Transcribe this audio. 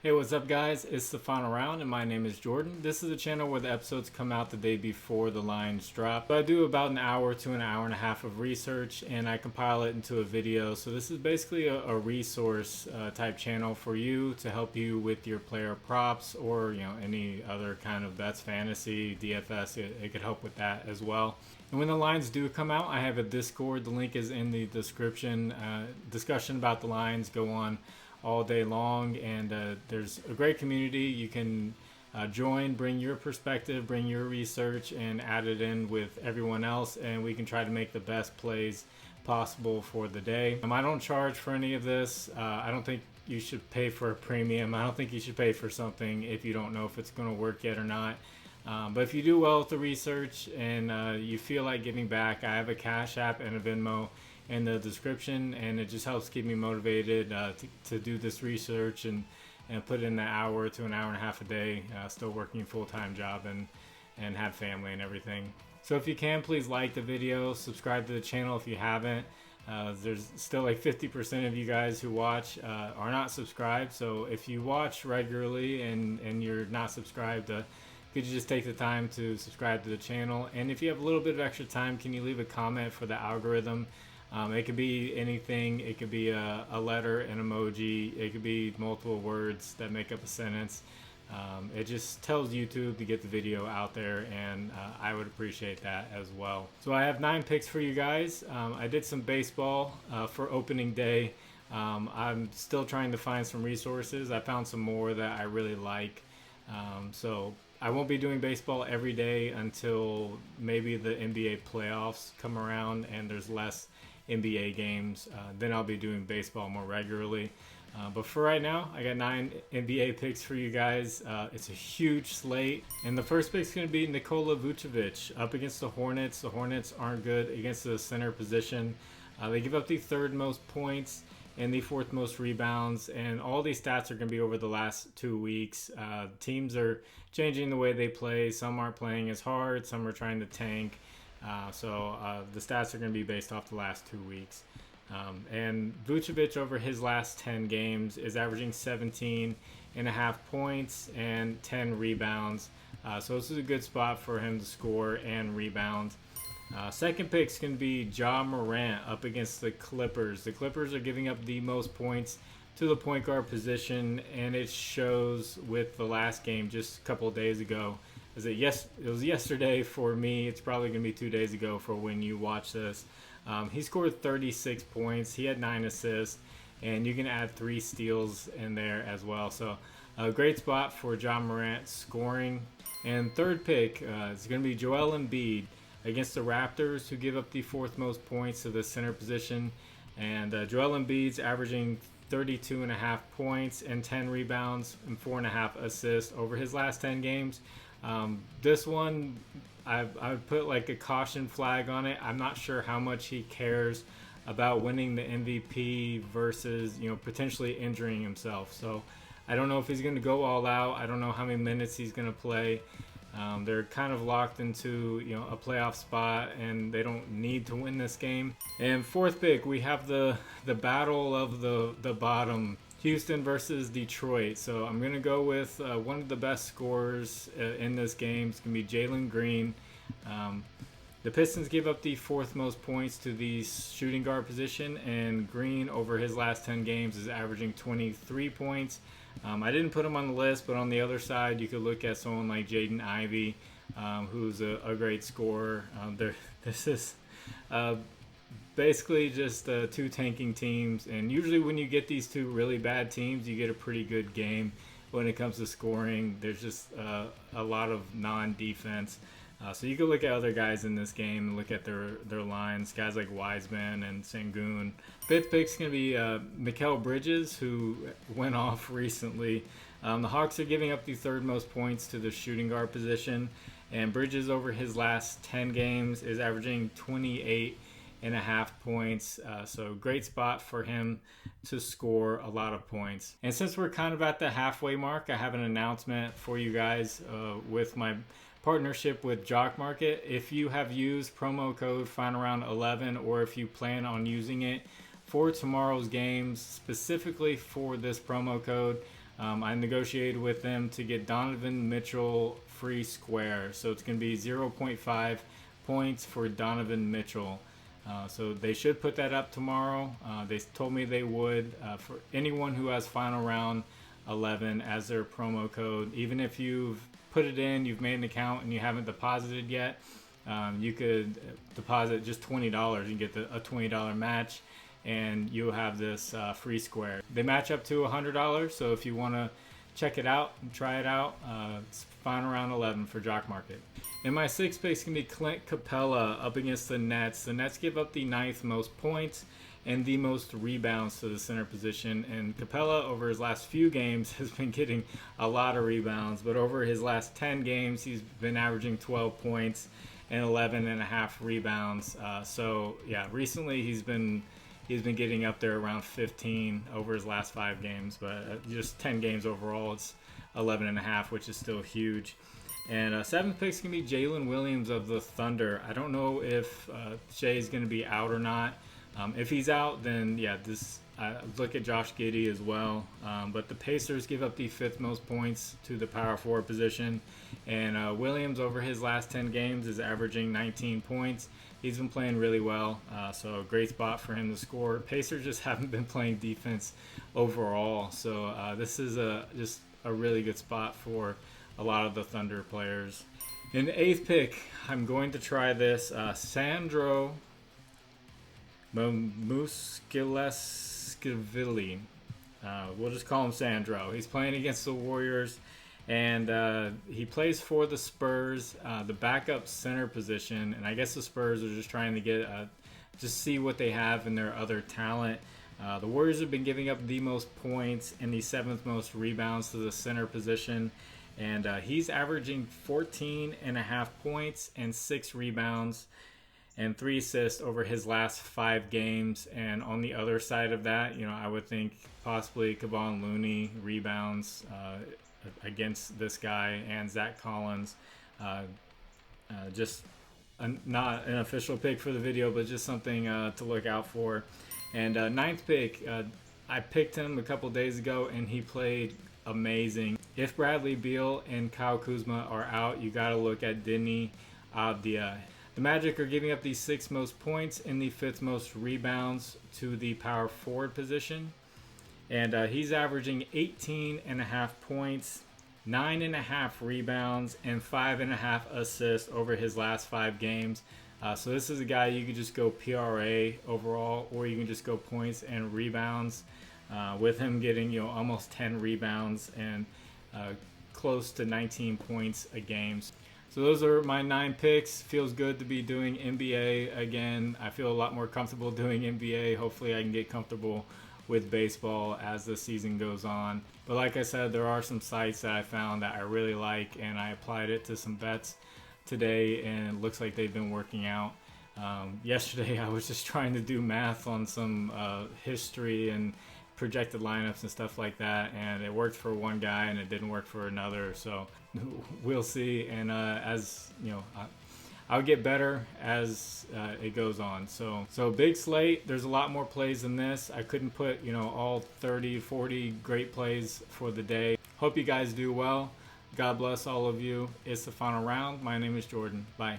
Hey, what's up, guys? It's the final round, and my name is Jordan. This is a channel where the episodes come out the day before the lines drop. So I do about an hour to an hour and a half of research, and I compile it into a video. So this is basically a resource type channel for you to help you with your player props or any other kind of bets, fantasy, DFS. It could help with that as well. And when the lines do come out, I have a Discord. The link is in the description. Discussion about the lines go on all day long, and there's a great community. You can join, bring your perspective, bring your research, and add it in with everyone else, and we can try to make the best plays possible for the day. I don't charge for any of this. I don't think you should pay for a premium. I don't think you should pay for something if you don't know if it's going to work yet or not. But if you do well with the research and you feel like giving back, I have a Cash App and a Venmo in the description, and it just helps keep me motivated to do this research and put in an hour to an hour and a half a day, still working a full-time job and have family and everything. So if you can, please like the video, subscribe to the channel if you haven't. There's still like 50% of you guys who watch are not subscribed, so if you watch regularly and you're not subscribed, could you just take the time to subscribe to the channel? And if you have a little bit of extra time, can you leave a comment for the algorithm? It could be anything. It could be a letter, an emoji. It could be multiple words that make up a sentence. It just tells YouTube to get the video out there, and I would appreciate that as well. So I have 9 picks for you guys. I did some baseball for opening day. I'm still trying to find some resources. I found some more that I really like. So I won't be doing baseball every day until maybe the NBA playoffs come around and there's less NBA games. Then I'll be doing baseball more regularly. But for right now, I got 9 NBA picks for you guys. It's a huge slate. And the first pick is going to be Nikola Jokic up against the Hornets. The Hornets aren't good against the center position. They give up the 3rd most points and the 4th most rebounds, and all these stats are going to be over the last 2 weeks. Teams are changing the way they play. Some aren't playing as hard, some are trying to tank. So the stats are going to be based off the last 2 weeks. And Vucevic over his last 10 games is averaging 17.5 points and 10 rebounds. So this is a good spot for him to score and rebound. Second pick is going to be Jock Market up against the Clippers. The Clippers are giving up the most points to the point guard position, and it shows with the last game just a couple of days ago. It was yesterday for me. It's probably going to be 2 days ago for when you watch this. He scored 36 points. He had 9 assists, and you can add 3 steals in there as well. So a great spot for Jock Market scoring. And third pick is going to be Joel Embiid against the Raptors, who give up the 4th most points to the center position. And Joel Embiid's averaging 32.5 points and 10 rebounds and 4.5 assists over his last 10 games. This one, I would put like a caution flag on it. I'm not sure how much he cares about winning the MVP versus potentially injuring himself. So I don't know if he's going to go all out. I don't know how many minutes he's going to play. They're kind of locked into a playoff spot, and they don't need to win this game. And fourth pick, we have the battle of the bottom, Houston versus Detroit. So I'm gonna go with one of the best scorers in this game. It's gonna be Jalen Green. The Pistons give up the 4th most points to the shooting guard position, and Green over his last 10 games is averaging 23 points. I didn't put him on the list, but on the other side, you could look at someone like Jaden Ivey, who's a great scorer. This is basically just 2 tanking teams, and usually when you get these 2 really bad teams, you get a pretty good game when it comes to scoring. There's just a lot of non-defense. So you can look at other guys in this game and look at their lines, guys like Wiseman and Sengun. 5th pick is going to be Mikal Bridges, who went off recently. The Hawks are giving up the 3rd most points to the shooting guard position, and Bridges over his last 10 games is averaging 28.5 points. So great spot for him to score a lot of points. And since we're kind of at the halfway mark, I have an announcement for you guys with my partnership with Jock Market. If you have used promo code FINALROUND11, or if you plan on using it for tomorrow's games, specifically for this promo code, I negotiated with them to get Donovan Mitchell free square. So it's going to be 0.5 points for Donovan Mitchell. So they should put that up tomorrow. They told me they would. For anyone who has final round 11 as their promo code, even if you've put it in, you've made an account and you haven't deposited yet, you could deposit just $20. You get a $20 match, and you'll have this free square. They match up to $100, so if you want to check it out and try it out, it's final round 11 for Jock Market. In my 6 picks can be Clint Capela up against the Nets. The Nets give up the 9th most points and the most rebounds to the center position. And Capela, over his last few games, has been getting a lot of rebounds. But over his last 10 games, he's been averaging 12 points and 11.5 rebounds. So yeah, recently he's been getting up there around 15 over his last 5 games. But just 10 games overall, it's 11.5, which is still huge. And 7th pick's going to be Jalen Williams of the Thunder. I don't know if Shai's going to be out or not. If he's out, then yeah, look at Josh Giddey as well. But the Pacers give up the 5th most points to the power forward position. And Williams, over his last 10 games, is averaging 19 points. He's been playing really well, so a great spot for him to score. Pacers just haven't been playing defense overall. So this is just a really good spot for a lot of the Thunder players. In the 8th pick, I'm going to try this Sandro Cavazza. We'll just call him Sandro. He's playing against the Warriors, and he plays for the Spurs, the backup center position. And I guess the Spurs are just trying to get just see what they have in their other talent. The Warriors have been giving up the most points and the 7th most rebounds to the center position. And he's averaging 14.5 points and 6 rebounds and 3 assists over his last 5 games. And on the other side of that, I would think possibly Kevon Looney rebounds against this guy, and Zach Collins. Just not an official pick for the video, but just something to look out for. And 9th pick, I picked him a couple days ago, and he played amazing. If Bradley Beal and Kyle Kuzma are out, you got to look at Deni Avdija. The Magic are giving up the 6th most points and the 5th most rebounds to the power forward position. And he's averaging 18.5 points, 9.5 rebounds, and 5.5 assists over his last 5 games. So this is a guy you could just go PRA overall, or you can just go points and rebounds. With him getting almost 10 rebounds and close to 19 points a game. So those are my 9 picks. Feels good to be doing NBA again. I feel a lot more comfortable doing NBA. Hopefully I can get comfortable with baseball as the season goes on. But like I said, there are some sites that I found that I really like, and I applied it to some bets today, and it looks like they've been working out. Yesterday I was just trying to do math on some history and projected lineups and stuff like that, and it worked for one guy and it didn't work for another, so we'll see. And as I'll get better as it goes on. So big slate. There's a lot more plays than this. I couldn't put all 30-40 great plays for the day. Hope you guys do well. God bless all of you. It's the final round. My name is Jordan. Bye.